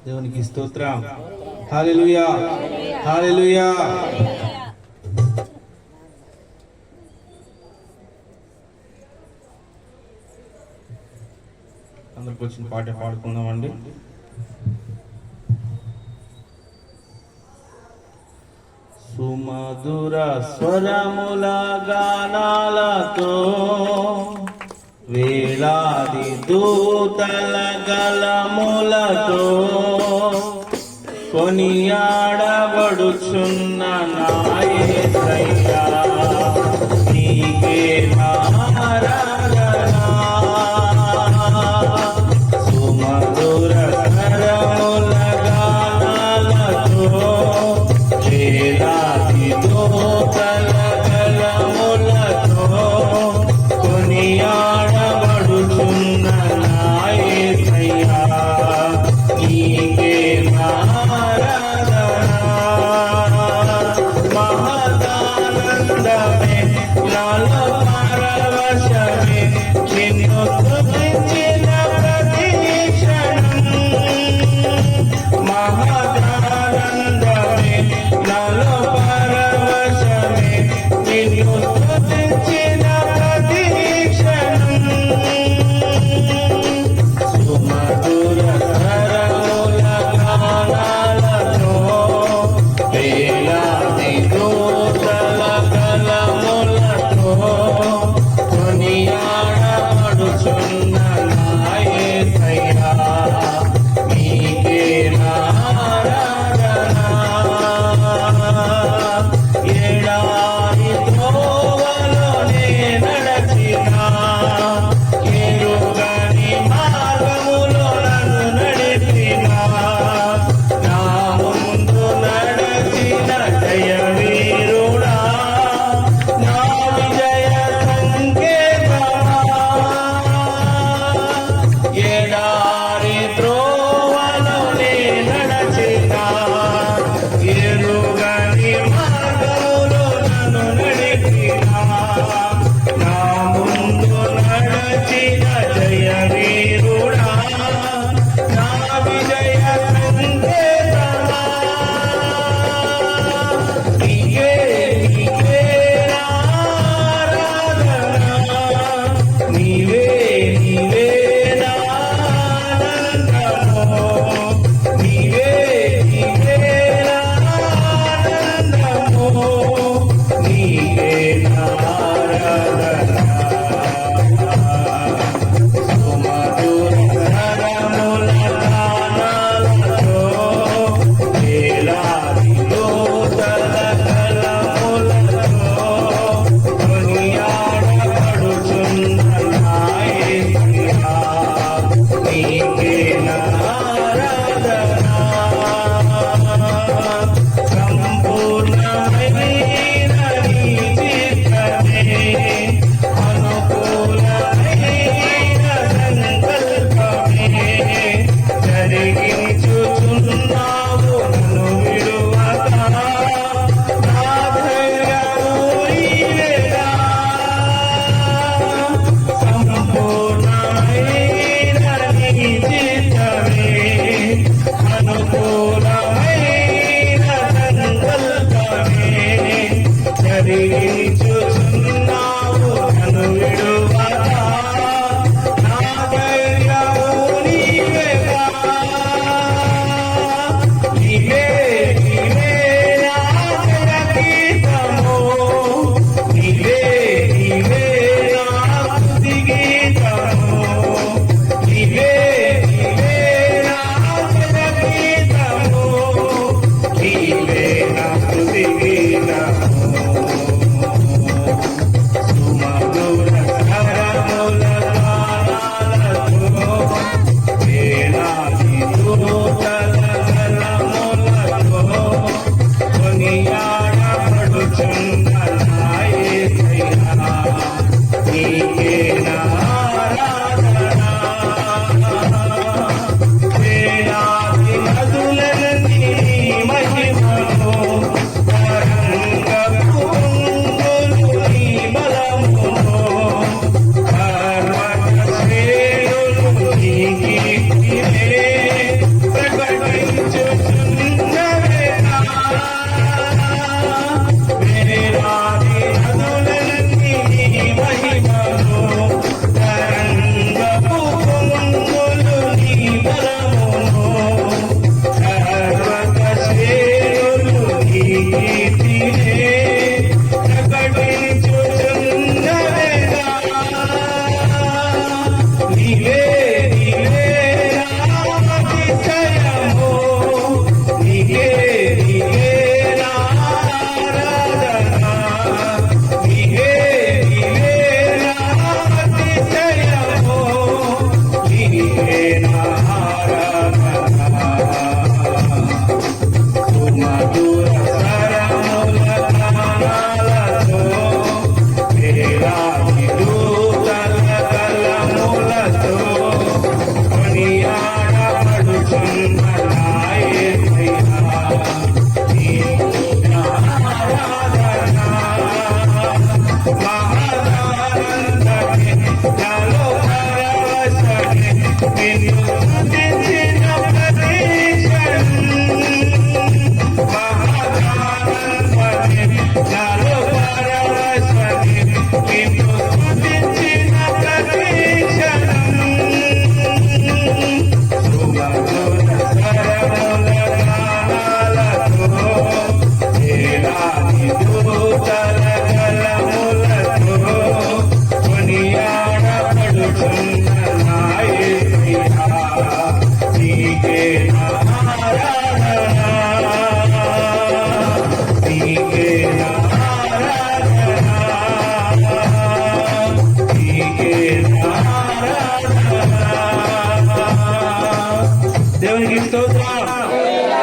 దేవునికి స్తోత్రం. హల్లెలూయా, హల్లెలూయా. అందరికి వచ్చిన పాట పాడుకుందామండి. సుమధుర స్వరముల గానాలతో వేలాది దూతల గలములతో కొనియాడబడుచున్న నా యేసయ్యా, నీకే ఆరాధన. సుమధుర స్వరముల గానాలతో వేలాది దూతల గలములతో కొనియాడబడుచున్న నా యేసయ్యా, నీకే ఆరాధన. మహదాన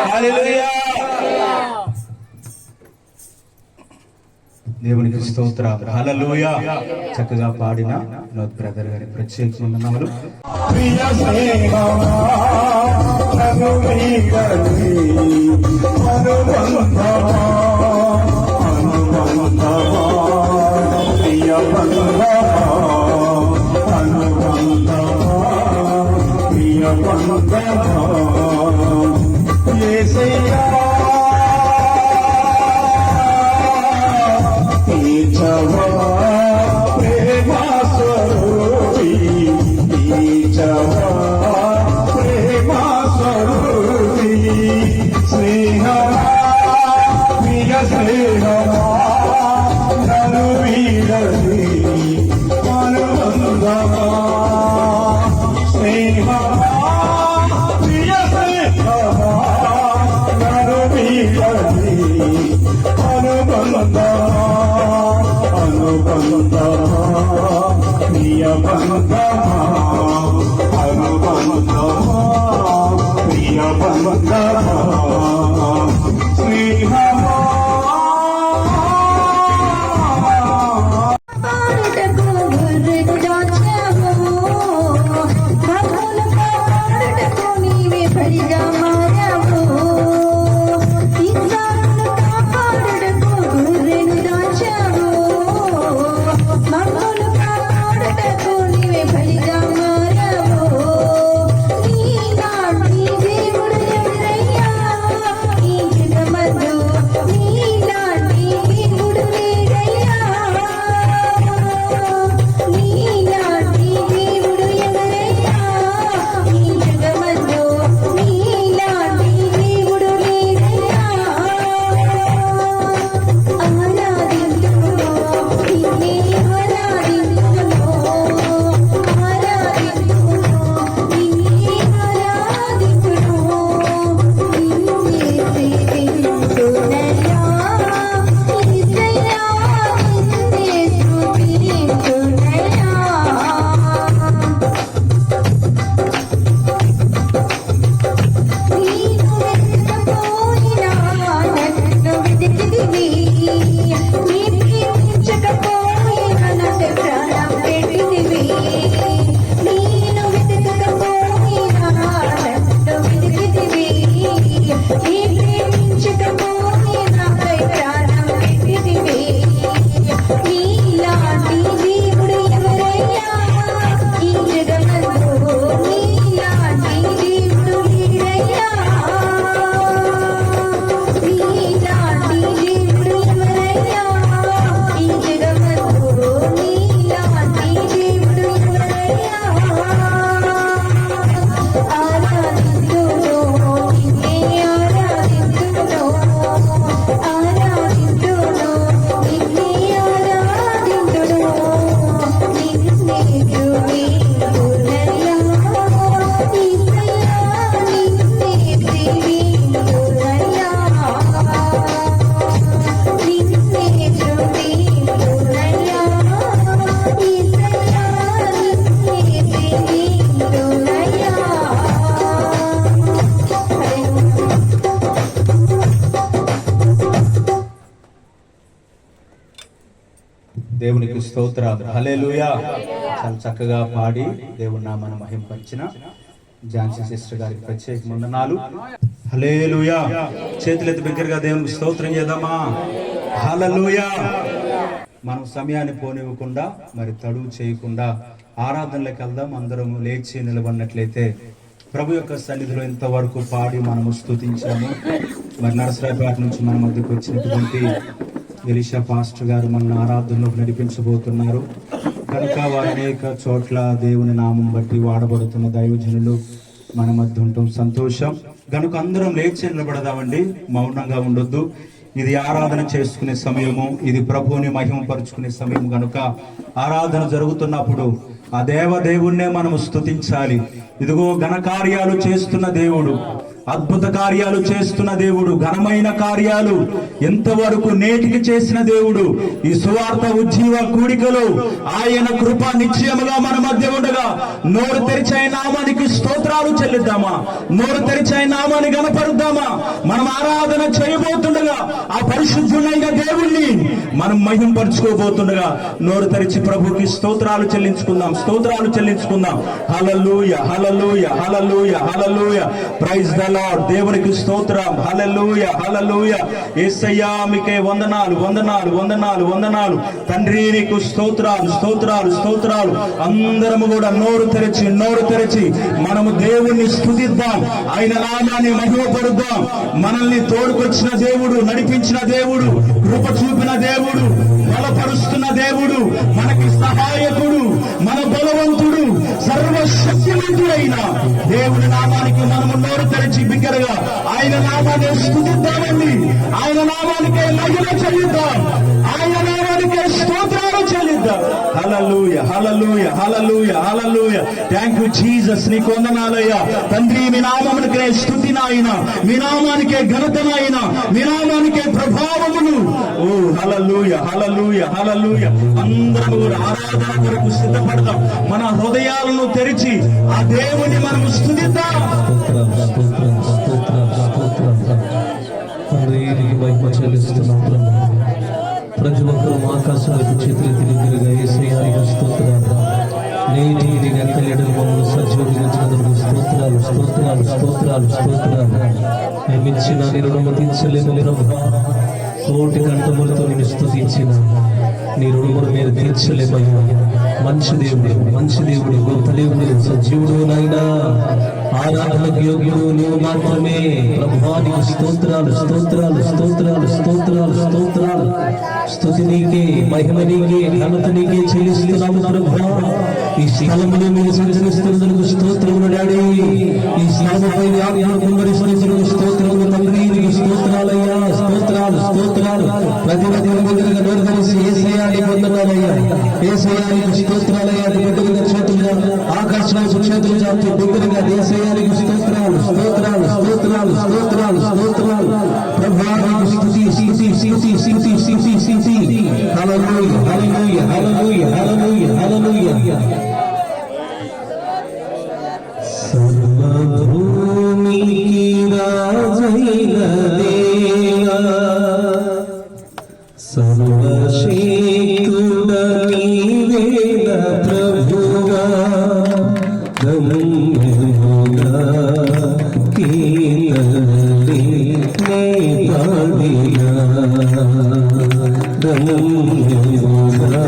హల్లెలూయా. దేవునికి స్తోత్రం. హల్లెలూయా. చక్కగా పాడిన వినోద్ బ్రదర్ గారి ప్రత్యేక వందనాలు. ప్రియ స్నేహమా నన్ను వీడని అనుబంధమా అనుబంధమా ప్రియ బంధమా అనుబంధమా ప్రియ బంధమా యేసయ్యా ఈచవా ప్రేమ స్వరూపి ఈచవా ప్రేమ స్వరూపి స్నేహమా ప్రియ స్నేహమా నన్ను వీడని అనుబంధమా స్నేహమా ప్రియ స్నేహమా నన్ను వీడని అనుబంధమా అనుబంధమా ప్రియ బంధమా అనుబంధమా ప్రియ బంధమా స్నేహమా పాడుటకు గుర్రెకు దాచావు భక్తుల పాడుటకు నీవే బలిగా మారావు ఇస్రాయేలు కాపాడుటకు గుర్రెను దాచావు భక్తుల పాడుటకు నీవే బలిగా మారావు నీలాంటి దేవుడు ఎవరయ్యా ఈ జగమందు నీలాంటి దేవుడు లేడయ్యా నీలాంటి దేవుడు ఎవరయ్యా ఈ జగమందు నీలాంటి దేవుడు లేడయ్యా ఆరాధించును నిన్నే ఆరాధించును నిన్నే ఆరాధించును నిన్నే స్తుతించునయ్యా యేసయ్యా నిన్నే స్తుతించునయ్యా నీకు వెతకపోయినా నన్ను వెతికితివి నీ ప్రేమించకపోయినా నాకు ప్రాణం పెట్టితివి నేను వెతకపోయినా నన్ను వెతికితివి నీ ప్రేమించకపోయినా నాకు ప్రాణం పెట్టితివి నీలాంటి దేవుడు ఎవరయ్యా ఈ జగమందు నీలాంటి దేవుడు లేడయ్యా నీలాంటి దేవుడు ఎవరయ్యా ఈ జగమందు నీలాంటి దేవుడు ఎవరయ్యా ఆరాధించును నిన్నే ఆరాధించును ఆరాధించును నిన్నే ఆరాధించును నిన్నే స్తుతించునయ్యా యేసయ్యా నిన్నే స్తుతించునయ్యా నిన్నే స్తుతించునయ్యా యేసయ్యా నిన్నే స్తుతించునయ్యా దేవునికి స్తోత్రం. హల్లెలూయా. చాలా చక్కగా పాడి దేవుని నామాన్ని మహింపరిచిన ఝాన్సీ సిస్టర్ గారికి ప్రత్యేక వందనాలు. హల్లెలూయా. చేతులెత్తి బిగ్గరగా దేవునికి స్తోత్రం చేద్దామా. హల్లెలూయా. మనం సమయాన్ని పోనివ్వకుండా మరి తడువు చేయకుండా ఆరాధనలకు వెళ్దాం. అందరం లేచి నిలబడినట్లయితే ప్రభు యొక్క సన్నిధిలో ఇంతవరకు పాడి మనము స్తుతించాము. మరి నరసరాయపేట నుంచి మన మధ్యకు వచ్చినటువంటి ఎలీషా పాస్టర్ గారు మన ఆరాధనలోకి నడిపించబోతున్నారు కనుక వారు అనేక చోట్ల దేవుని నామం బట్టి వాడబడుతున్న దైవజనులు మన మధ్య ఉండటం సంతోషం. కనుక అందరం లేచి నిలబడదామండి, మౌనంగా ఉండొద్దు. ఇది ఆరాధన చేసుకునే సమయము, ఇది ప్రభువుని మహిమపరుచుకునే సమయం. కనుక ఆరాధన జరుగుతున్నప్పుడు ఆ దేవుణ్ణే మనము స్తుతించాలి. ఇదిగో ఘనకార్యాలు చేస్తున్న దేవుడు, అద్భుత కార్యాలు చేస్తున్న దేవుడు, ఘనమైన కార్యాలు ఎంతవరకు నేటికి చేసిన దేవుడు. ఈ సువార్త ఉజ్జీవ కూడికలో ఆయన కృప నిశ్చయముగా మన మధ్య ఉండగా నోరు తెరిచి ఆయన నామానికి స్తోత్రాలు చెల్లిద్దామా? నోరు తెరిచి ఆయన నామాన్ని గణపరుద్దామా? మనం ఆరాధన చేయబోతుండగా ఆ పరిశుద్ధుడైన దేవుణ్ణి మనం మహింపరచుకోబోతుండగా నోరు తెరిచి ప్రభుకి స్తోత్రాలు చెల్లించుకుందాం, స్తోత్రాలు చెల్లించుకుందాం. Hallelujah, hallelujah, hallelujah, hallelujah. Praise the Lord. దేవునికి స్తోత్రం. హల్లెలూయా, హల్లెలూయా. యేసయ్యా మీకే వందనాలు, వందనాలు, వందనాలు, వందనాలు. తండ్రి నీకు స్తోత్రాలు, స్తోత్రాలు, స్తోత్రాలు. అందరము కూడా నోరు తెరిచి మనము దేవుణ్ణి స్తుతిద్దాం, ఆయన నామాన్ని మహిమపరుద్దాం. మనల్ని తోడుకొచ్చిన దేవుడు, నడిపించిన దేవుడు, కృప చూపిన దేవుడు, బలపరుస్తున్న దేవుడు, మనకి సహాయకుడు, మన బలవంతుడు, సర్వశక్తిమంతుడైన దేవుడి నామానికి మనము నోరు తెరిచి బిగ్గరగా ఆయన నామాన్ని స్తుతిద్దామండి. ఆయన నామానికే మహిమ చెల్లిద్దాం, ఆయన నామానికే స్తోత్రాలు చెల్లిద్దాం. Hallelujah, hallelujah, hallelujah, hallelujah. Thank you Jesus. నీకు వందనాలయ్యా తండ్రి. మీ నామమునికే స్తుతి నాయన, మీ నామానికే ఘనత నాయన, మీ నామానికే ప్రభావమును. ఓ హల్లెలూయా, హల్లెలూయా, హల్లెలూయా. అందరూ కూడా ఆరాధన కొరకు సిద్ధపడదాం. మన హృదయాలను తెరిచి ఆ దేవుని మనము స్తుతిద్దాం. ప్రతి ఒక్కరూ ఆకాశాలకు చేతులెత్తి దగ్గరగా యేసయ్యానికి స్తోత్రాలు. నేటి రెక్కలేడు మమ్మల్ని సజీవించినందుకు స్తోత్రాలు, స్తోత్రాలు, స్తోత్రాలు, స్తోత్రాలు. మించిన నేను రుణమతించలేను ప్రభువా. కోటి కంఠములతో నేను స్తుతించిన నీ రుణమును మీరు తీర్చలేమయ్యా. మంచి దేవుడు, మంచి దేవుడు, గొప్ప దేవుడు, సజీవుడు నాయనా. ఆరాధనకు యోగ్యుడు నీవు మాత్రమే ప్రభువా. నీకు స్తోత్రాలు, స్తోత్రాలు, స్తోత్రాలు, స్తోత్రాలు, స్తోత్రాలు. స్తుతి నీకే, మహిమ నీకే, ఘనత నీకే చెల్లిస్తున్నాము ప్రభువా. ఈ స్థలములో మీరు సంచరిస్తున్నందుకు స్తోత్రములు డాడీ. ఈ స్థలముపై ఆత్మను కుమ్మరిస్తున్నందుకు స్తోత్రములు తండ్రి. నీకు స్తోత్రాలయ్యా, స్తోత్రాలు, స్తోత్రాలు. ప్రతి దగ్గరగా నోరుదలిసి యేసయ్యానికి వందనాలయ్యా, యేసయ్యానికి స్తోత్రాలయ్యా. బిడ్డలుగా చేతులుగా ఆకాశంలో చేతులు చాపి బిడ్డలుగా యేసయ్యానికి స్తోత్రాలు, స్తోత్రాలు, స్తోత్రాలు, స్తోత్రాలు, స్తోత్రాలు. ప్రభువానికి స్తుతి, స్తుతి, స్తుతి, స్తుతి, స్తుతి, స్తుతి. హల్లెలూయా, హల్లెలూయా, హల్లెలూయా, హల్లెలూయా, హల్లెలూయా. సర్వభూమికి రాజైన దేవా, సర్వశక్తుడ నీవేన ప్రభువా. గమ్యముగా కీర్తనలే నే పాడినా, గమ్యముగా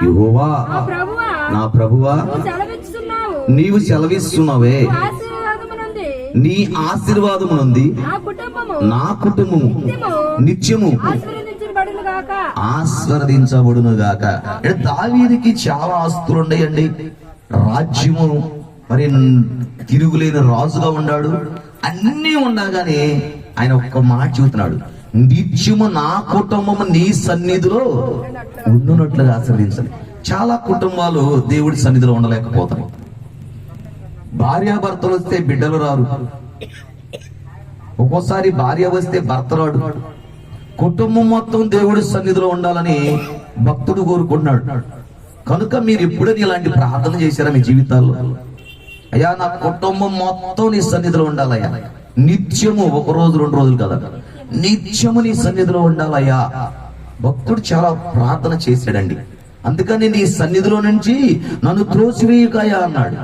యెహోవా నా ప్రభువా సెలవిస్తున్నావు. నీవు సెలవిస్తున్నావే ఆశీర్వాదమునుంది నీ ఆశీర్వాదమునుంది నా కుటుంబము నిత్యము ఆశీర్వదించబడును గాక. దావీదుకి చాలా ఆస్తులు ఉన్నాయండి. రాజ్యము మరి తిరుగులేని రాజుగా ఉన్నాడు. అన్నీ ఉండగానే ఆయన ఒక్క మాట చెబుతున్నాడు, నిత్యము నా కుటుంబము నీ సన్నిధిలో ఉండునట్లుగా ఆశీర్వదించాలి. చాలా కుటుంబాలు దేవుడి సన్నిధిలో ఉండలేకపోతాయి. భార్యాభర్తలు వస్తే బిడ్డలు రారు, ఒక్కోసారి భార్య వస్తే భర్త రాడు. కుటుంబం మొత్తం దేవుడి సన్నిధిలో ఉండాలని భక్తుడు కోరుకుంటున్నాడు. కనుక మీరు ఎప్పుడైనా ఇలాంటి ప్రార్థన చేశారా మీ జీవితాల్లో? అయ్యా నా కుటుంబం మొత్తం నీ సన్నిధిలో ఉండాలయ్యా, నిత్యము, ఒక రోజు 2 రోజులు కదా, నిత్యము నీ సన్నిధిలో ఉండాలయ్యా భక్తుడు చాలా ప్రార్థన చేశాడండి. అందుకని నీ సన్నిధిలో నుంచి నన్ను త్రోసివేయకాయ అన్నాడు.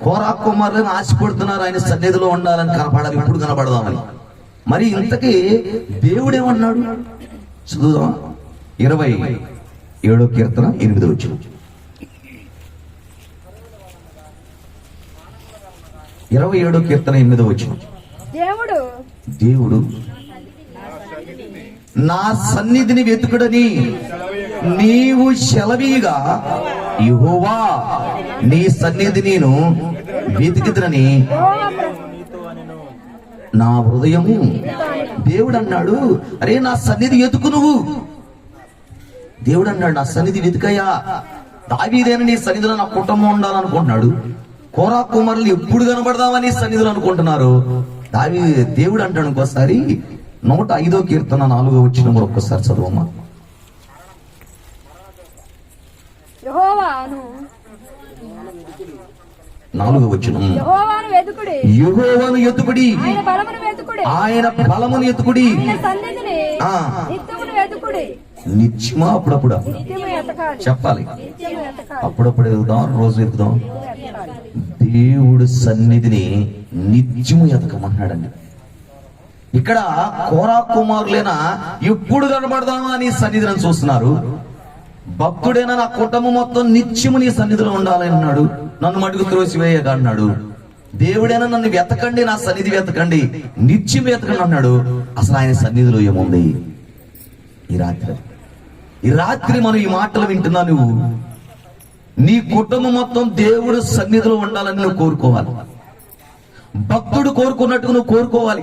కోరా కుమారులను ఆశపడుతున్నారు ఆయన సన్నిధిలో ఉండాలని, కనపడాలి, ఇప్పుడు కనపడదామని. మరి ఇంతకీ దేవుడేమన్నాడు చదువుదాం. 27వ కీర్తన 8వ వచనం. 27వ కీర్తన 8వ వచనం. దేవుడు నా సన్నిధిని వెతుకుడని నీవు సెలవీగా, యెహోవా నీ సన్నిధి నేను వెతికిదనని నా హృదయము. దేవుడు అన్నాడు, అరే నా సన్నిధి వెతుకు నువ్వు. దేవుడు అన్నాడు, నా సన్నిధి వెతుకయ్యా. దావీదేన నీ సన్నిధిలో నా కుటుంబం ఉండాలనుకుంటున్నాడు. కోరా కుమారులు ఎప్పుడు కనబడదామని సన్నిధిలో అనుకుంటున్నారు. దేవుడు అంటాడు ఇంకోసారి 105వ కీర్తన 4వ వచనం ఒక్కసారి చదువమ్మా. యెహోవాను 4వ వచనం. యెహోవాను వెతుకుడి, యెహోవాను ఎతుకుడి, ఆయన బలమును వెతుకుడి, ఆయన బలమును ఎతుకుడి, ఆయన సన్నిధిని ఆ. నిత్యమును వెతుకుడి. నిత్యమా అప్పుడప్పుడు నిత్యము ఎతకాలి, చెప్పాలి. నిత్యము ఎతకాలి, అప్పుడప్పుడు ఎదుగుదాం, రోజు ఎదుగుదాం. ఎతకాలి. దేవుడు సన్నిధిని నిత్యము ఎతకమన్నాడండి. ఇక్కడ కోరా కుమారులైనా ఎప్పుడు కనబడదామా అని సన్నిధిని చూస్తున్నారు. భక్తుడైనా నా కుటుంబం మొత్తం నిత్యము నీ సన్నిధిలో ఉండాలని అన్నాడు. నన్ను మటుకు త్రోసివేయగా అన్నాడు. దేవుడైనా నన్ను వెతకండి, నా సన్నిధి వెతకండి, నిత్యం వెతకండి అన్నాడు. అసలు ఆయన సన్నిధిలో ఏముంది? ఈ రాత్రి మనం ఈ మాటలు వింటున్నా. నువ్వు నీ కుటుంబం మొత్తం దేవుడు సన్నిధిలో ఉండాలని నువ్వు కోరుకోవాలి. భక్తుడు కోరుకున్నట్టుగా నువ్వు కోరుకోవాలి.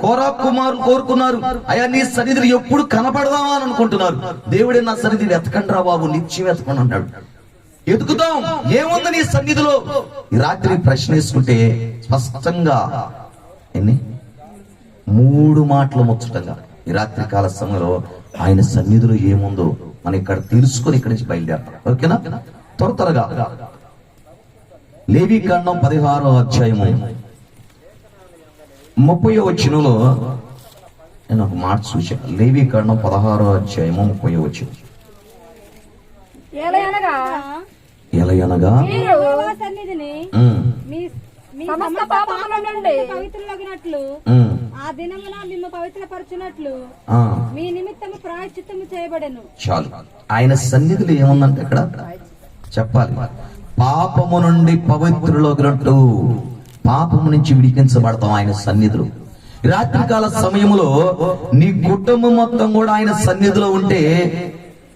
కోరా కుమారులు కోరుకున్నారు, అయ్యా నీ సన్నిధిని ఎప్పుడు కనపడదామా అని అనుకుంటున్నారు. దేవుడే నా సన్నిధి వెతకండి రా బాబు, నిత్యం వెతకండి అన్నాడు. ఎతుకుతాం, ఏముంది నీ సన్నిధిలో? ఈ రాత్రి ప్రశ్న వేసుకుంటే స్పష్టంగా 3 మాటలు ముచ్చటంగా ఈ రాత్రి కాల సమయంలో ఆయన సన్నిధిలో ఏముందో మనం ఇక్కడ తెలుసుకొని ఇక్కడి నుంచి బయలుదేరతాం. ఓకేనా? త్వరగా లేవీకాండం 16వ అధ్యాయము 30వ వచనంలో నేను ఒక మాట చూశాను. లేవీకాండం 16వ అధ్యాయము 30వ వచనం. ఎలయనగా మీరు యెహోవా సన్నిధిని మీ సమస్త పాపముల నుండి పవిత్రులగినట్లు ఆ దినమున మిమ్ము పవిత్రపరచునట్లు మీ నిమిత్తము ప్రాయశ్చిత్తము చేయబడెను. చాలు. ఆయన సన్నిధిలో ఏముందంటే ఇక్కడ చెప్పాలి, పాపము నుండి పవిత్రులగినట్లు, పాపము నుంచి విడిపించబడతాం ఆయన సన్నిధిలో. రాత్రికాల సమయంలో నీ కుటుంబం మొత్తం కూడా ఆయన సన్నిధిలో ఉంటే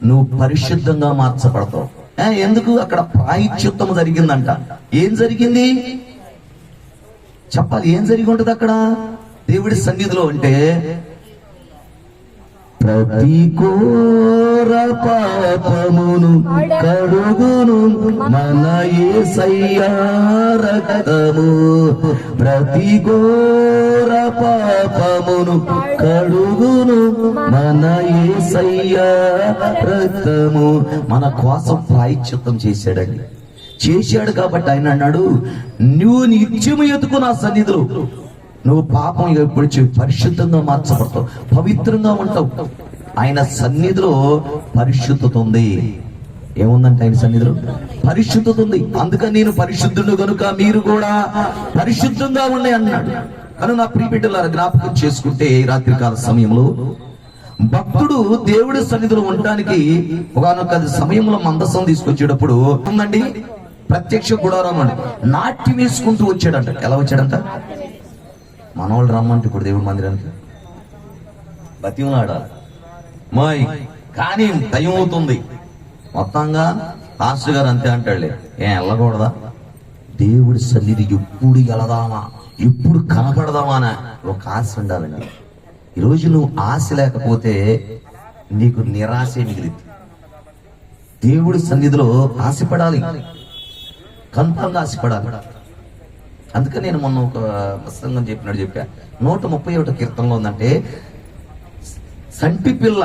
నువ్వు పరిశుద్ధంగా మార్చబడతావు. ఎందుకు? అక్కడ ప్రాయశ్చిత్తం జరిగిందంట. ఏం జరిగింది చెప్పాలి. ఏం జరిగి ఉంటుంది అక్కడ దేవుడి సన్నిధిలో? అంటే ప్రతి ఘోర పాపమును కడుగును మన యేసయ్య రక్తము, ప్రతి ఘోర పాపమును కడుగును మన యేసయ్య రక్తము. మన కోసం ప్రాయశ్చిత్తం చేశాడండి. చేశాడు కాబట్టి ఆయన అన్నాడు, నువ్వు నిత్యము ఎతుకు నా సన్నిధిలో. నువ్వు పాపం ఎప్పుడు పరిశుద్ధంగా మార్చబడతావు, పవిత్రంగా ఉంటావు. ఆయన సన్నిధిలో పరిశుద్ధత ఉంది. ఏముందంటే ఆయన సన్నిధిలో పరిశుద్ధత ఉంది. అందుకని నేను పరిశుద్ధుడు కనుక మీరు కూడా పరిశుద్ధంగా ఉండే అన్నాడు. కానీ నా ప్రియ బిడ్డలారా జ్ఞాపకం చేసుకుంటే ఈ రాత్రికాల సమయంలో భక్తుడు దేవుడి సన్నిధిలో ఉండడానికి ఒకనొక సమయంలో మందసం తీసుకొచ్చేటప్పుడు ఉందండి, ప్రత్యక్ష గుడారం అండి, నాట్యం వేసుకుంటూ వచ్చాడంట. ఎలా వచ్చాడంట? మనవాళ్ళు రమ్మంటే ఇప్పుడు దేవుడి మందిరానికి బతిమలాడాలి మాయ్, కానీ టైం అవుతుంది. మొత్తంగా పాస్టర్ గారు అంతే అంటాడులే, ఏం వెళ్ళకూడదా? దేవుడి సన్నిధి ఎప్పుడు వెళదామా, ఎప్పుడు కనపడదామా అని ఒక ఆశ ఉండాలండి. ఈరోజు నువ్వు ఆశ లేకపోతే నీకు నిరాశే మిగిలింది. దేవుడి సన్నిధిలో ఆశపడాలి, కన్ఫర్మ్గా ఆశపడాలి. అందుకని నేను మొన్న ఒక ప్రసంగం చెప్పినట్టు చెప్పా. 131వ కీర్తనలో ఉందంటే, సంటి పిల్ల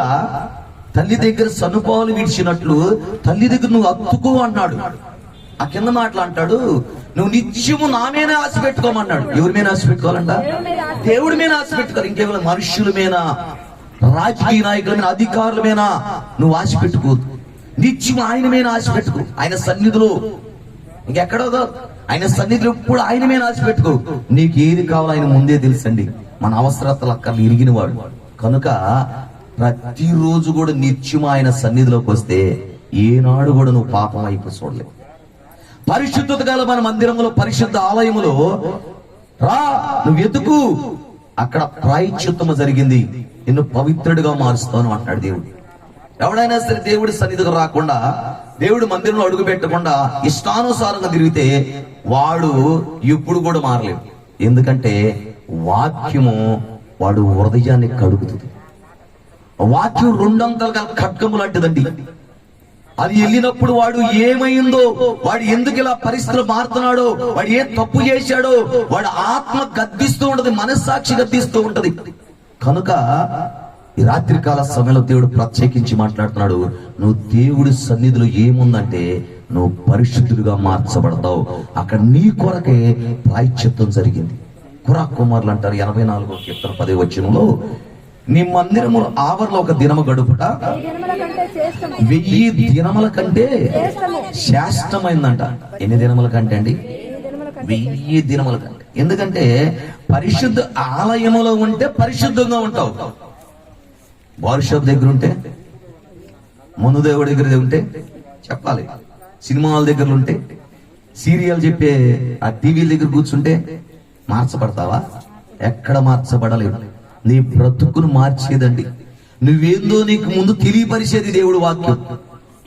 తల్లి దగ్గర సనుపాలు విడిచినట్లు తల్లి దగ్గర నువ్వు అత్తుకో అన్నాడు. ఆ కింద మాటలు అంటాడు, నువ్వు నిత్యము నా మీద ఆశ పెట్టుకోమన్నాడు. ఎవరి మీద ఆశ పెట్టుకోవాలంట? దేవుడి మీద ఆశ పెట్టుకోవాలి. ఇంకేమైనా మనుష్యుల మీద రాజకీయ నాయకుల మీద, అధికారుల మీద నువ్వు ఆశ పెట్టుకోవద్దు. నిత్యం ఆయన మీద ఆశ పెట్టుకో. ఆయన సన్నిధిలో ఇంకెక్కడో ఆయన సన్నిధిలో ఎప్పుడు ఆయన మీద ఆశ పెట్టుకో. నీకు ఏది కావాలో ఆయన ముందే తెలుసండి. మన అవసరతలు అక్కర్లు ఇరిగిన వాడు కనుక ప్రతిరోజు కూడా నిత్యం ఆయన సన్నిధిలోకి వస్తే ఏనాడు కూడా నువ్వు పాపం అయిపో చూడలేవు. పరిశుద్ధత గల మన మందిరంలో, పరిశుద్ధ ఆలయములో రా, నువ్వు ఎదుకు, అక్కడ ప్రాయశ్చిత్తము జరిగింది, నిన్ను పవిత్రుడిగా మారుస్తాను అంటాడు దేవుడు. ఎవడైనా సరే దేవుడి సన్నిధికి రాకుండా, దేవుడి మందిరంలో అడుగు పెట్టకుండా ఇష్టానుసారంగా తిరిగితే వాడు ఎప్పుడు కూడా మారలేడు. ఎందుకంటే వాక్యము వాడు హృదయాన్ని కడుగుతుంది. వాక్యం రెండంతలుగా ఖడ్గము లాంటిదండి. అది వెళ్ళినప్పుడు వాడు ఏమైందో, వాడు ఎందుకు ఇలా పరిస్థితులు మారుతున్నాడో, వాడు ఏ తప్పు చేశాడో, వాడు ఆత్మ గద్దిస్తూ ఉంటది, మనస్సాక్షి గద్దిస్తూ ఉంటది. కనుక ఈ రాత్రికాల సమయంలో దేవుడు ప్రత్యేకించి మాట్లాడుతున్నాడు. నువ్వు దేవుడి సన్నిధిలో ఏముందంటే నువ్వు పరిశుద్ధుడిగా మార్చబడతావు. అక్కడ నీ కొరకే ప్రాయశ్చిత్తం జరిగింది. కురా కుమారులు అంటారు 84వ కీర్తన 10వ వచనంలో, నీ మందిరము ఆవరణలో ఒక దినము గడుపుట 1000 దినముల కంటే శ్రేష్టమైందంట. ఎన్ని దినముల కంటే అండి? 1000 దినముల కంటే. ఎందుకంటే పరిశుద్ధ ఆలయములో ఉంటే పరిశుద్ధంగా ఉంటావు. బార్ షాప్ దగ్గర ఉంటే, ముందు దేవుడి దగ్గర ఉంటే చెప్పాలి, సినిమాల దగ్గర ఉంటే, సీరియల్ చెప్పే ఆ టీవీల దగ్గర కూర్చుంటే మార్చబడతావా? ఎక్కడ మార్చబడలేవు. నీ బ్రతుకును మార్చేదండి, నువ్వేందో నీకు ముందు తెలియపరిచేది దేవుడు వాక్యం.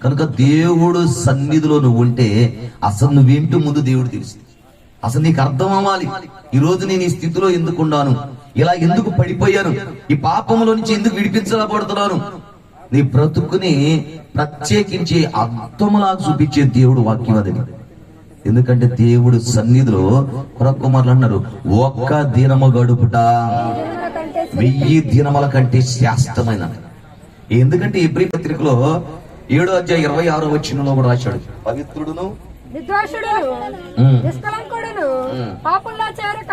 కనుక దేవుడు సన్నిధిలో నువ్వు ఉంటే అసలు నువ్వేంటో ముందు దేవుడు తెలుసు. అసలు నీకు అర్థం అవ్వాలి, ఈ రోజు నేను ఈ స్థితిలో ఎందుకున్నాను, ఇలా ఎందుకు పడిపోయాను, ఈ పాపంలో నుంచి ఎందుకు విడిపించబడుతున్నాను. నీ బ్రతుకుని ప్రత్యేకించి అర్థములా చూపించే దేవుడు వాక్యం అది. ఎందుకంటే దేవుడు సన్నిధిలో కుమారులు అన్నారు, ఒక్క దినము గడుపుట 1000 దినముల కంటే శ్రేష్టమైన. ఎందుకంటే ఎబ్రీ పత్రికలో 7వ అధ్యాయం 26వ వచనంలో కూడా రాశాడు, పవిత్రుడును నిర్దోషుడును నిష్కళంకుడును పాపంలో చేరక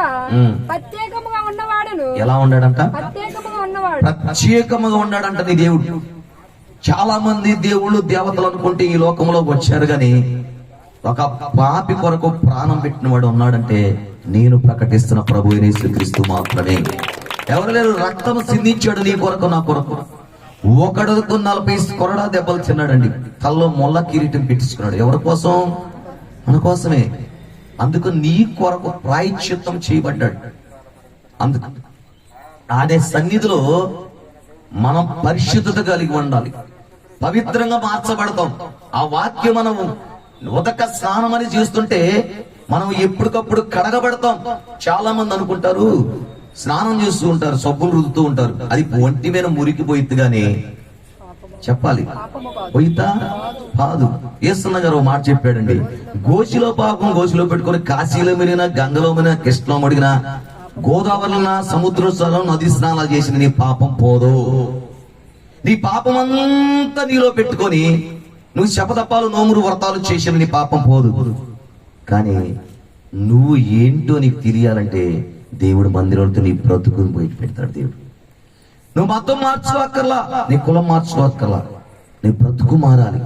ప్రత్యేకముగా ఉన్నవాడును. ఎలా ఉన్నాడంట? ప్రత్యేకముగా ఉన్నవాడు, ప్రత్యేకముగా ఉన్నాడంట నీ దేవుడు. చాలా మంది దేవుళ్ళు దేవతలు అనుకుంటే ఈ లోకంలో వచ్చారు, గాని ఒక పాపి కొరకు ప్రాణం పెట్టిన వాడు ఉన్నాడంటే నేను ప్రకటిస్తున్న ప్రభు యేసుక్రీస్తు మాత్రమే. ఎవరు లేరు. రక్తం సిందించాడు నీ కొరకు, నా కొరకు. ఒకడుకు 40 కొరడా దెబ్బలు తిన్నాడండి, తల్లో మొల్ల కిరీటం పెట్టించుకున్నాడు. ఎవరి కోసం? మన కోసమే. అందుకు నీ కొరకు ప్రాయశ్చిత్తం చేయబడ్డాడు. అందుకు అనే సన్నిధిలో మనం పరిశుద్ధత కలిగి ఉండాలి, పవిత్రంగా మార్చబడతాం. ఆ వాక్యం మనం ఉదక స్నానం అని చేస్తుంటే మనం ఎప్పటికప్పుడు కడగబడతాం. చాలా మంది అనుకుంటారు, స్నానం చేస్తూ ఉంటారు, సబ్బులు రుద్దుతూ ఉంటారు, అది ఒంటి మీద మురికిపోయిద్ది గాని చెప్పాలి పోయితా కాదు. యేసన్న గారు మాట చెప్పాడండి, గోచిలో పాపం గోచిలో పెట్టుకుని కాశీలో మెరిగినా, గంగలో మెరిగినా, కృష్ణలో మడిగినా, గోదావరిలో సముద్ర స్థలం నది స్నానాలు చేసిన నీ పాపం పోదు. నీ పాపం అంతా నీలో పెట్టుకొని నువ్వు శపథపాలు నోమురు వ్రతాలు చేసిన నీ పాపం పోదు. కానీ నువ్వు ఏంటో నీకు తెలియాలంటే దేవుడు మందిరంతో నీ బ్రతుకుని బయట పెడతాడు. దేవుడు నువ్వు మతం మార్చుకోక్కర్లా, నీ కులం మార్చుకోక్కర్లా, నీ బ్రతుకు మారాలి,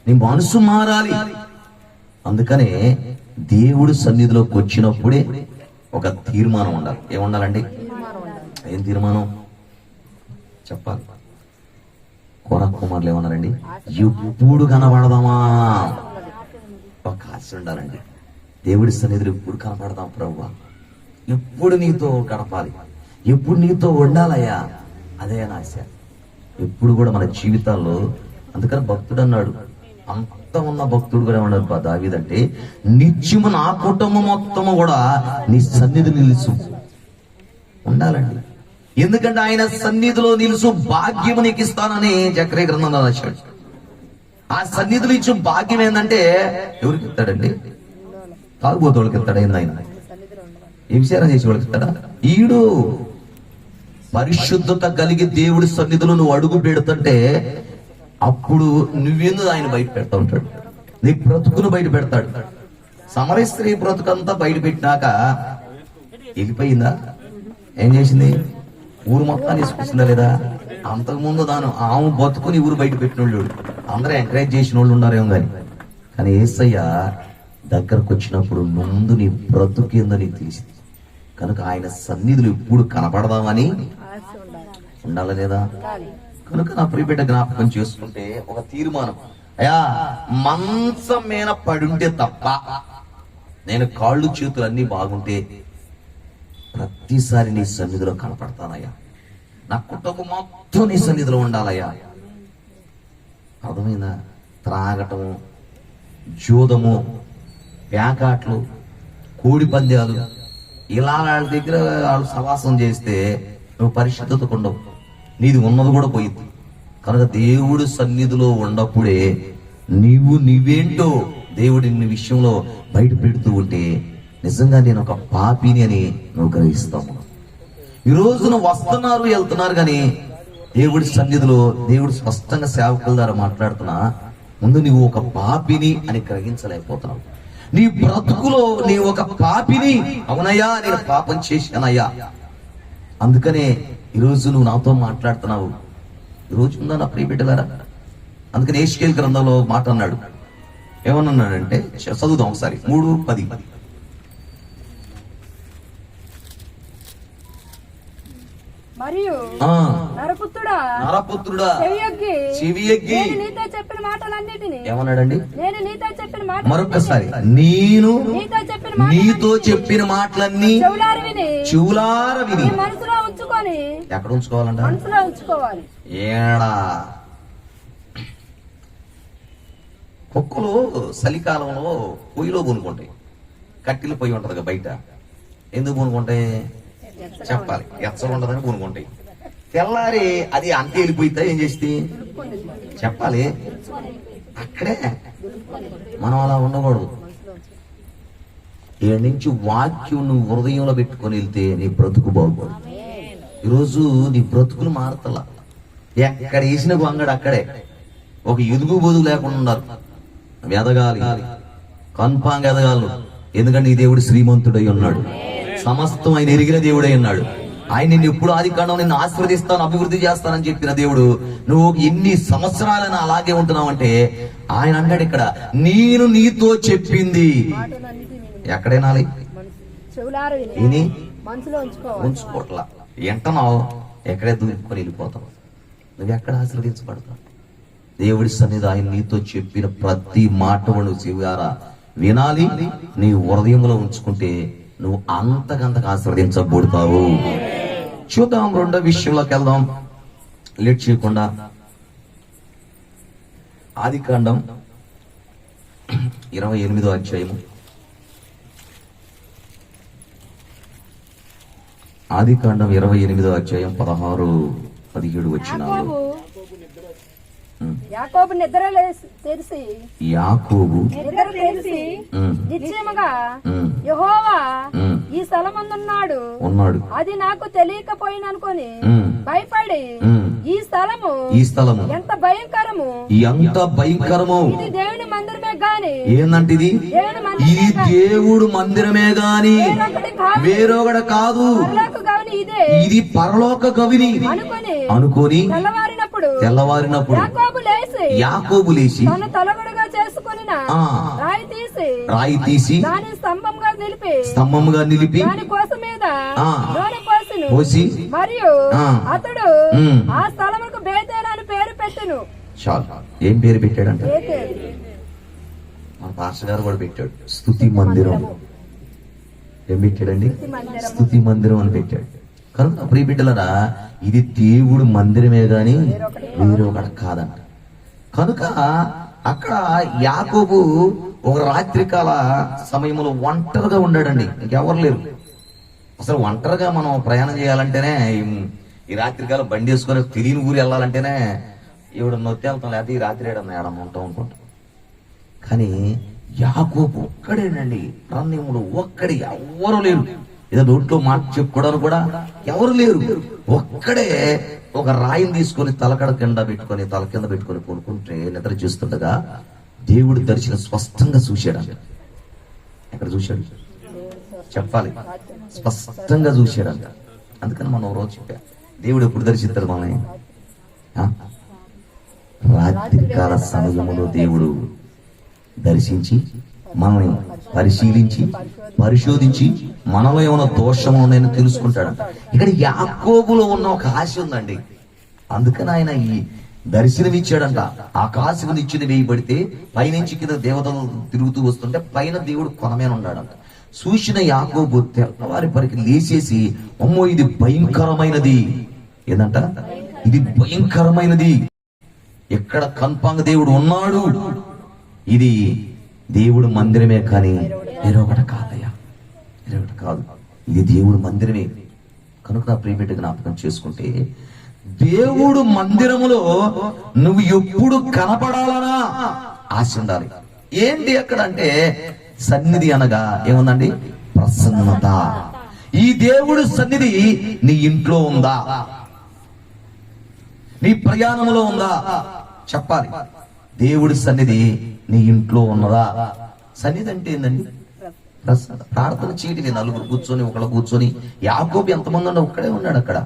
నీ మనసు మారాలి. అందుకనే దేవుడు సన్నిధిలోకి వచ్చినప్పుడే ఒక తీర్మానం ఉండాలి. ఏముండాలండి? ఏం తీర్మానం చెప్పాలి? కుమారులు ఏమన్నారండి? ఎప్పుడు కనబడదామా? ఒక ఆశ ఉండాలండి, దేవుడి సన్నిధిలో ఎప్పుడు కనపడదాం ప్రభువా, ఎప్పుడు నీతో గడపాలి, ఎప్పుడు నీతో ఉండాలయ్యా, అదే ఆశ ఎప్పుడు కూడా మన జీవితాల్లో. అందుకని భక్తుడు అన్నాడు, అంత ఉన్న భక్తుడు కూడా ఏమన్నాడు దావీదంటే, నిత్యము నా కుటుంబం మొత్తము కూడా నీ సన్నిధి నిలుసు ఉండాలండి. ఎందుకంటే ఆయన సన్నిధిలో నిలుసు భాగ్యము నీకు ఇస్తానని జకర్యా గ్రంథంలో రాశాడు. ఆ సన్నిధిలో ఇచ్చు భాగ్యం ఏంటంటే ఎవరికి ఇస్తాడండి? తాగుబోతోళ్ళకి ఇస్తాడు. ఏంది ఆయన? వ్యభిచారం చేసి వాళ్ళకి ఇస్తాడా? ఈడు పరిశుద్ధత కలిగి దేవుడి సన్నిధిలో నువ్వు అడుగు పెడుతుంటే అప్పుడు నువ్వేందు ఆయన బయట పెడతా ఉంటాడు, నీ బ్రతుకును బయట పెడతాడు. సమరయ స్త్రీ బ్రతుకంతా బయట పెట్టినాక వెళ్ళిపోయిందా? ఏం చేసింది? ఊరు మొత్తాన్ని తీసుకొచ్చిందా లేదా? అంతకుముందు ఆమె బతుకుని ఊరు బయట పెట్టిన వాళ్ళు అందరూ ఎంకరేజ్ చేసిన వాళ్ళు ఉన్నారేమో కానీ యేసయ్య దగ్గరకు వచ్చినప్పుడు ముందు నీ బ్రతుకేందో నీకు తెలిసింది కనుక ఆయన సన్నిధులు ఎప్పుడు కనపడదామని ఉండాలి లేదా? కనుక నా ప్రియబిడ్డ జ్ఞాపకం చేసుకుంటే ఒక తీర్మానం, అయ్యా మంచం మీద పడుంటే తప్ప నేను కాళ్ళు చేతులు అన్ని బాగుంటే ప్రతిసారి నీ సన్నిధిలో కనపడతానయ్యా, నా కుటుంబం మొత్తం నీ సన్నిధిలో ఉండాలయ్యా. అర్థమైందా? త్రాగటము, జూదము, ప్యాకాట్లు, కోడి పందాలు ఇలా వాళ్ళ దగ్గర వాళ్ళు సవాసం చేస్తే నువ్వు పరిశుద్ధతకు ఉండవు, నీది ఉన్నది కూడా పోయింది. కనుక దేవుడి సన్నిధిలో ఉన్నప్పుడే నువ్వేంటో దేవుడి నీ విషయంలో బయట పెడుతూ ఉంటే నిజంగా నేను ఒక పాపిని అని నువ్వు గ్రహిస్తాము. ఈ రోజు నువ్వు వస్తున్నారు వెళ్తున్నారు కానీ దేవుడి సన్నిధిలో దేవుడు స్పష్టంగా సేవకుల ద్వారా మాట్లాడుతున్నా ముందు నువ్వు ఒక పాపిని అని గ్రహించలేకపోతున్నావు. నీ బ్రతుకులో నీ ఒక పాపిని, అవునయ్యా నేను పాపం చేశానయ్యా. అందుకనే ఈరోజు నువ్వు నాతో మాట్లాడుతున్నావు. ఈరోజు ఉందా నా ప్రియ బిడ్డలారా? అందుకని యేషుకేలు గ్రంథంలో మాట అన్నాడు. ఏమన్నాడంటే చదువుదాం ఒకసారి 3:10. మరియు నరపుత్రుడా చెవియొగ్గి నేను నీతో చెప్పిన మాటలన్నిటిని ఏమన్నాడండి? నేను నీతో చెప్పిన మాట మరొకసారి నేను నీతో చెప్పిన మాటలన్నీ చెవులార విని మనసులో ఉంచుకొని ఎక్కడ ఉంచుకోవాలంట? మనసులో ఉంచుకోవాలి. ఏడా కుక్కలు చలికాలంలో పొయ్యిలో పూనుకుంటాయి. కట్టెలు పొయ్యి ఉంటది బయట. ఎందుకు పూనుకుంటాయి చెప్పాలి, ఎచ్చలు ఉండదని పూనుకుంటాయి. తెల్లారి అది అంతే వెళ్ళిపోయితే ఏం చేస్తే చెప్పాలి. అక్కడే మనం అలా ఉండకూడదు. ఈ నుంచి వాక్యం నువ్వు హృదయంలో పెట్టుకొని వెళ్తే నీ బ్రతుకు బాగుపడు. ఈరోజు నీ బ్రతుకులు మారతలా. ఎక్కడ వేసిన గొంగడు అక్కడే. ఒక ఎదుగు బొదుగు లేకుండా ఉన్నారు. ఎదగాలి, కన్ఫాంగా ఎదగాలి. ఎందుకంటే ఈ దేవుడు శ్రీమంతుడై ఉన్నాడు, సమస్తం ఆయన ఎరిగిన దేవుడై ఉన్నాడు. ఆయన నిన్ను ఎప్పుడు ఆదికాండం నిన్ను ఆశీర్వదిస్తాను, అభివృద్ధి చేస్తానని చెప్పిన దేవుడు నువ్వు ఎన్ని సంవత్సరాలైనా అలాగే ఉంటున్నావు అంటే ఆయన అన్నాడు ఇక్కడ నేను నీతో చెప్పింది ఎక్కడైనా విని ఉంచుకోవట్లా. ఎంటనావు ఎక్కడే దూరుకొని వెళ్ళిపోతావు. నువ్వు ఎక్కడ ఆశీర్వదించబడతావు? దేవుడి సన్నిధి ఆయన నీతో చెప్పిన ప్రతి మాట నువ్వు చెవియారా వినాలి. నీ హృదయంలో ఉంచుకుంటే నువ్వు అంతకంతకు ఆశీర్వదించబడతావు. చూద్దాం, రెండో విషయంలోకి వెళ్దాం లేట్ చేయకుండా. ఆదికాండం 28వ అధ్యాయము. ఆదికాండం 28వ అధ్యాయం 16-17 వచనాలు. యాకోబు నిద్ర తెరిసి నిశ్చయముగా యెహోవా ఈ స్థలమందున్నాడు అది నాకు తెలియకపోయిననుకొని భయపడి ఈ స్థలము ఎంత భయంకరము ఇది దేవుని మందిరమే గాని ఏందంటే ఇది దేవుడు మందిరమే గాని వేరొకటి కాదు, ఇది పరలోక గవిని అనుకొని తెల్లవారినప్పుడు యాకోబు లేచి తలగడగా చేసుకుని రాయి తీసి స్తంభంగా నిలిపి పోసి మరియు అతడు ఆ స్థలముకు బేతేలు అని పేరు పెట్టెను. చాలు. ఏం పేరు పెట్టాడంట? మన పాస్టర్ గారు కూడా పెట్టాడు, స్తుతి మందిరం. ఏం పెట్టాడండి? స్తుతి మందిరం అని పెట్టాడు. కనుక ప్రియ బిడ్డలరా, ఇది దేవుడు మందిరమే గాని వేరొకటి కాదంట. కనుక అక్కడ యాకోబు ఒక రాత్రికాల సమయంలో ఒంటరిగా ఉన్నాడండి. ఇంకెవరు లేరు. అసలు ఒంటరిగా మనం ప్రయాణం చేయాలంటేనే, ఈ రాత్రికాలం బండి వేసుకొని తెలియని ఊరు వెళ్ళాలంటేనే ఈవిడ నొత్తి వెళ్తాం, లేకపోతే ఈ రాత్రి ఏడన్నా ఉంటాం అనుకుంటాం. కానీ యాకోబు ఒక్కడేనండి, రన్నిముడు ఒక్కడే, ఎవ్వరూ లేరు. ఏదో నోట్లో మాట చెప్పుకోవడానికి కూడా ఎవరు లేరు. ఒక్కడే ఒక రాయిని తీసుకొని తల కింద పెట్టుకొని కొనుక్కుంటే నిద్ర చూస్తుండగా దేవుడి దర్శనం స్పష్టంగా చూశాడు. ఎక్కడ చూశాడు చెప్పాలి? స్పష్టంగా చూశాడంట. అందుకని మనం రోజు చెప్పా, దేవుడు ఎప్పుడు దర్శిస్తాడు మనల్ని? ఆ? రాత్రికాల సమయములో దేవుడు దర్శించి మనల్ని పరిశీలించి పరిశోధించి మనలో ఏమైనా దోషము ఉన్నాయని తెలుసుకుంటాడంట. ఇక్కడ యాకోబులో ఉన్న ఒక ఆశ ఉందండి, అందుకని ఆయన ఈ దర్శనం ఇచ్చాడంట. ఆకాశం నిచ్చెన వేయబడితే పైనుంచి కింద దేవతలు తిరుగుతూ వస్తుంటే పైన దేవుడు కొనమేన ఉన్నాడంట. చూసిన యాకోబు తెల్లవారి పరికి లేచేసి, అమ్మో ఇది భయంకరమైనది, ఏదంట ఇది భయంకరమైనది, ఎక్కడ కన్ఫాంగ్ దేవుడు ఉన్నాడు, ఇది దేవుడు మందిరమే కానీ వేరొకటి కాదయ్యా, వేరొకటి కాదు, ఇది దేవుడు మందిరమే. కనుక నా ప్రియబిడ్డ జ్ఞాపకం చేసుకుంటే, దేవుడు మందిరములో నువ్వు ఎప్పుడు కనపడాలనా ఆశ ఉండాలి. ఏంటి అక్కడ అంటే సన్నిధి అనగా ఏముందండి, ప్రసన్నత. ఈ దేవుడు సన్నిధి నీ ఇంట్లో ఉందా, నీ ప్రయాణంలో ఉందా చెప్పాలి. దేవుడి సన్నిధి నీ ఇంట్లో ఉన్నదా? సన్నిధి అంటే ఏందండి, ప్రసన్నత. ప్రార్థన చేయటమే, నలుగురు కూర్చొని ఒకళ్ళు కూర్చొని, యాకోబు ఎంతమంది ఉన్నా ఒక్కడే ఉన్నాడు అక్కడ.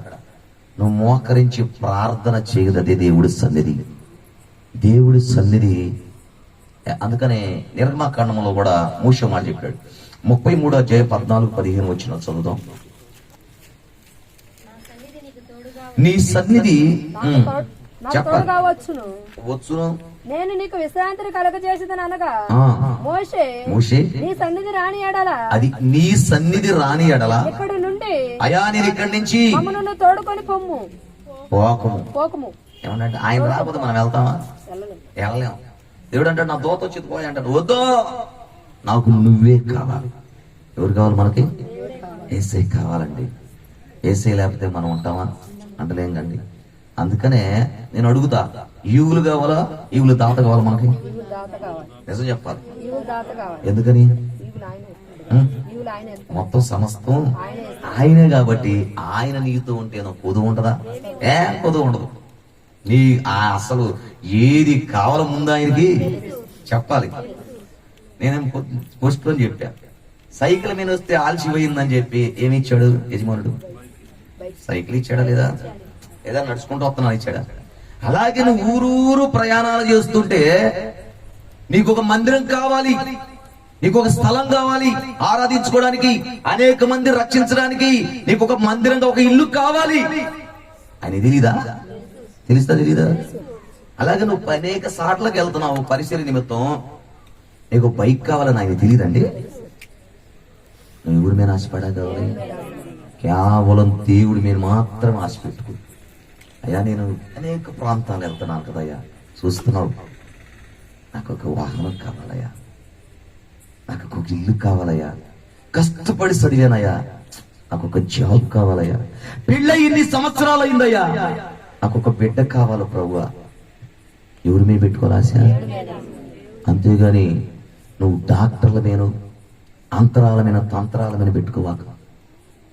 నువ్వు మోకరించి ప్రార్థన చేయదదే దేవుడి సన్నిధి. దేవుడి సన్నిధి. అందుకనే నిర్గమకాండంలో కూడా మోషే మాట చెప్పాడు. 33:14-15 వచ్చిన చదువుదాం. నీ సన్నిధి చెప్పాలి, వచ్చును, నేను నీకు విశ్రాంతిని కలగజేసేదని అనగా మోషే నీ సన్నిధి రాని ఎడలా, అది నీ సన్నిధి రాని ఎడలా ఇక్కడి నుండి అయా నేను ఇక్కడి నుంచి మమ్మను తోడుకొని పొమ్ము పోకము. ఏమన్నా ఆయన రాకపోతే మనం వెళ్తామా? వెళ్ళలేం. దేవుడు అంటాడు నా దూత వచ్చి పోయి అంటాడు, వద్దు నాకు నువ్వే కావాలి. ఎవరు కావాలి మనకి? ఏసై కావాలండి. ఏసై లేకపోతే మనం ఉంటామా? అంటలేం కండి. అందుకనే నేను అడుగుతా, ఈవులు కావాలా, ఈవులు దాత కావాలా మనకి? నిజం చెప్పాలి. ఎందుకని? మొత్తం సమస్తం ఆయనే కాబట్టి ఆయన నీతో ఉంటే కొదువు ఉంటదా? కొదువు ఉండదు. నీ అసలు ఏది కావాలో ముందు ఆయనకి చెప్పాలి. నేనేం పోస్ట్ అని చెప్పా, సైకిల్ మీద వస్తే ఆల్చిపోయిందని చెప్పి ఏమి ఇచ్చాడు యజమానుడు? సైకిల్ ఇచ్చాడా లేదా? ఏదా నడుచుకుంటూ వస్తున్నా ఇచ్చాడా? అలాగే నువ్వు ఊరూరు ప్రయాణాలు చేస్తుంటే నీకు ఒక మందిరం కావాలి, నీకు ఒక స్థలం కావాలి ఆరాధించుకోవడానికి, అనేక మంది రక్షించడానికి నీకు ఒక మందిరంగా ఒక ఇల్లు కావాలి అని తెలీదా? తెలుస్తా తెలీదా? అలాగే నువ్వు అనేక సార్లకు వెళ్తున్నావు పరిశీలన నిమిత్తం, నీకు బైక్ కావాలని ఆయన తెలియదండి? నువ్వు ఎవరి మీద ఆశపడా కావాలి? కేవలం దేవుడి మీద మాత్రం ఆశ పెట్టుకో. అయ్యా నేను అనేక ప్రాంతాలు వెళ్తున్నాను కదయ్యా, చూస్తున్నావు, నాకు ఒక వాహనం కావాలయ్యా, నాకు ఒక ఇల్లు కావాలయ్యా, కష్టపడి చదివానయ్యా, నాకు ఒక జాబ్ కావాలయ్యా, పెళ్ళ ఇన్ని సంవత్సరాలు అయిందయ్యా, నాకు ఒక బిడ్డ కావాలి ప్రభువా. ఎవరి మీద పెట్టుకోవాలి ఆశ? అంతేగాని నువ్వు డాక్టర్ల మీద అంతరాల మీద తంత్రాల మీద పెట్టుకోవాక,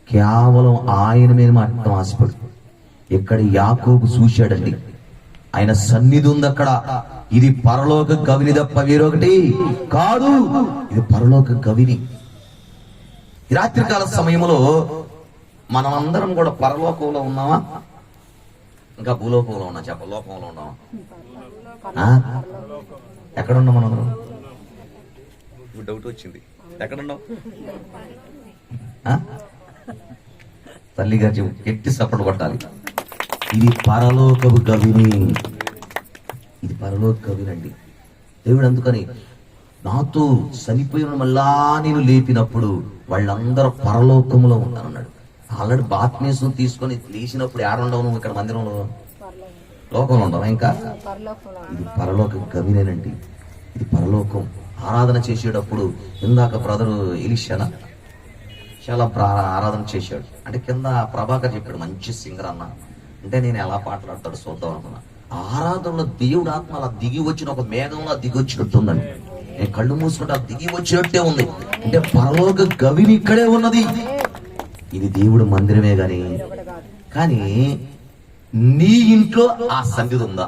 కేవలం ఆయన మీద మాత్రం ఆశపడు. ఇక్కడ యాకోబు చూశాడండి, ఆయన సన్నిధి ఉంది అక్కడ. ఇది పరలోక కవిని తప్ప వేరొకటి కాదు, ఇది పరలోక కవిని. ఈ రాత్రికాల సమయంలో మనం అందరం కూడా పరలోకంలో ఉన్నామా, ఇంకా భూలోకంలో ఉన్నా? చెప్ప, లోకంలో ఉన్నామా? ఎక్కడున్నాం మనం? డౌట్ వచ్చింది, ఎక్కడున్నాం? తల్లి గారు ఎట్టి సపోర్ట్ కొట్టాలి. ఇది పరలోకపు కవిని, ఇది పరలోక కవినండి దేవుడు. అందుకని నాతో చనిపోయిన మళ్ళా నేను లేపినప్పుడు వాళ్ళందరూ పరలోకంలో ఉంటానన్నాడు. ఆల్రెడీ బాప్తిస్మం తీసుకొని లేచినప్పుడు ఏడుండవు నువ్వు? ఇక్కడ మందిరంలో, లోకంలో ఉండవు. ఇంకా ఇది పరలోక కవినేనండి, ఇది పరలోకం. ఆరాధన చేసేటప్పుడు ఇందాక బ్రదరు ఎలీషా చాలా ఆరాధన చేశాడు. అంటే కింద ప్రభాకర్ చెప్పాడు, మంచి సింగర్ అన్న అంటే నేను ఎలా పాటలాడతాడు చూద్దాం అనుకున్నా. ఆరాధనలో దేవుడు ఆత్మ అలా దిగి వచ్చిన ఒక మేఘంలో దిగి వచ్చినట్టు ఉందండి. నేను కళ్ళు మూసుకుంటే దిగి వచ్చినట్టే ఉంది. అంటే పరలోక గవిని ఇక్కడే ఉన్నది. ఇది దేవుడు మందిరమే కానీ నీ ఇంట్లో ఆ సన్నిధి ఉందా?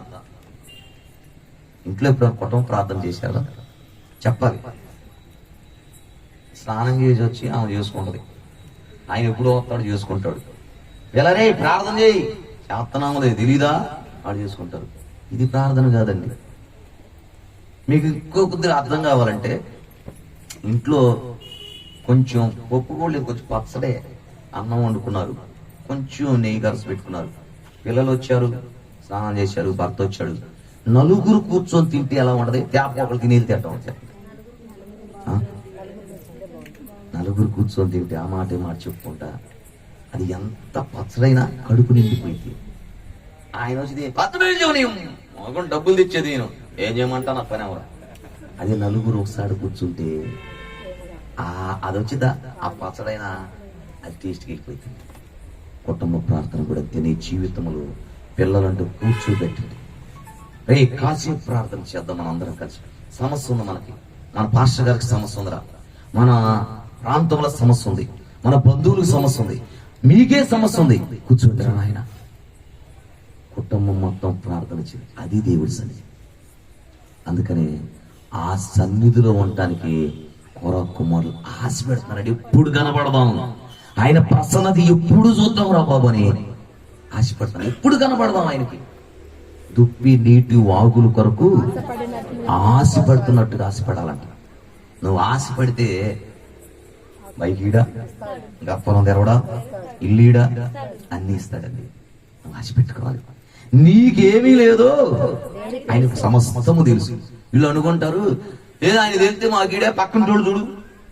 ఇంట్లో ఎప్పుడు కుటుంబ ప్రార్థన చేశారా? చెప్పాలి. స్నానం చేసి వచ్చి ఆమె చేసుకుంటది, ఆయన ఎప్పుడో వస్తాడు చేసుకుంటాడు. వెళ్ళరే ప్రార్థన చేయి, చేస్తున్నాము తెలీదా? వాళ్ళు చేసుకుంటారు. ఇది ప్రార్థన కాదండి. మీకు ఇంకో కొద్దిగా అర్థం కావాలంటే ఇంట్లో కొంచెం పప్పు కూడా లేదు, కొంచెం పచ్చడే అన్నం వండుకున్నారు, కొంచెం నెయ్యి కరసి పెట్టుకున్నారు, పిల్లలు వచ్చారు, స్నానం చేశారు, భర్త వచ్చాడు, నలుగురు కూర్చొని తింటే ఎలా ఉంటది? తేప ఒకరు తినేది తింటాం ఉంటాయి. నలుగురు కూర్చొని తింటే ఆ మాట చెప్పుకుంటా అది ఎంత పచ్చడైనా కడుపు నిండిపోయింది. ఆయన వచ్చి పచ్చడి డబ్బులు తెచ్చేది నేను ఏం చేయమంటా నా పని ఎవరు. అది నలుగురు ఒకసారి కూర్చుంటే అది వచ్చిందా ఆ పచ్చడైనా అది టేస్ట్కి అయిపోయింది. కుటుంబ ప్రార్థన కూడా తినే జీవితంలో పిల్లలంటూ కూర్చోబెట్టండి. రే కాసేపు ప్రార్థన చేద్దాం మనం అందరం కలిసి. సమస్య ఉంది మనకి, మన పాస్టర్ గారికి సమస్య ఉందిరా, మన ప్రాంతంలో సమస్య ఉంది, మన బంధువులకు సమస్య ఉంది, మీకే సమస్య ఉంది, కూర్చుంటారా ఆయన. కుటుంబం మొత్తం ప్రార్థన చేయండి, అది దేవుడి సన్నిధి. అందుకని ఆ సన్నిధిలో ఉండటానికి కుమారులు ఆశ పెడుతున్నాడు. ఎప్పుడు కనబడదాం, ఆయన ప్రసన్నత ఎప్పుడు చూద్దాం రా బాబు అని ఆశపడతాను. ఎప్పుడు కనబడదాం ఆయనకి. దుప్పి నీటి వాగుల కొరకు ఆశపడుతున్నట్టుగా ఆశపడాలంట. నువ్వు ఆశపడితే బైకీడా, గప్పలం తెరవడా, ఇల్లీడా అన్ని ఇస్తాడండి. నువ్వు ఆశ పెట్టుకోవాలి. నీకేమీ లేదో ఆయనకు సమస్తము తెలుసు. వీళ్ళు అనుకుంటారు ఏదో ఆయన తెలిస్తే మాకీడే పక్కన చూడు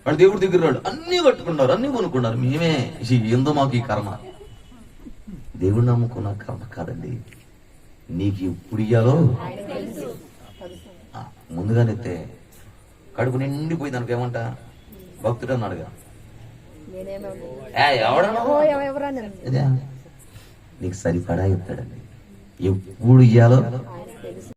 వాడు దేవుడి దగ్గర రాడు, అన్ని కట్టుకున్నారు, అన్ని కొనుక్కున్నారు, మేమే ఏందో మాకు ఈ కర్మ. దేవుడు నమ్ముకున్న కర్మ కాదండి. నీకు ఇప్పుడు ఇయ్యాలో ముందుగానైతే కడుపు నిండిపోయి దానికి ఏమంట భక్తుడు అన్నాడుగా, ఎవడన్నా నీకు సరిపడా ఇస్తాడండి. ఎప్పుడు ఇయ్యాలో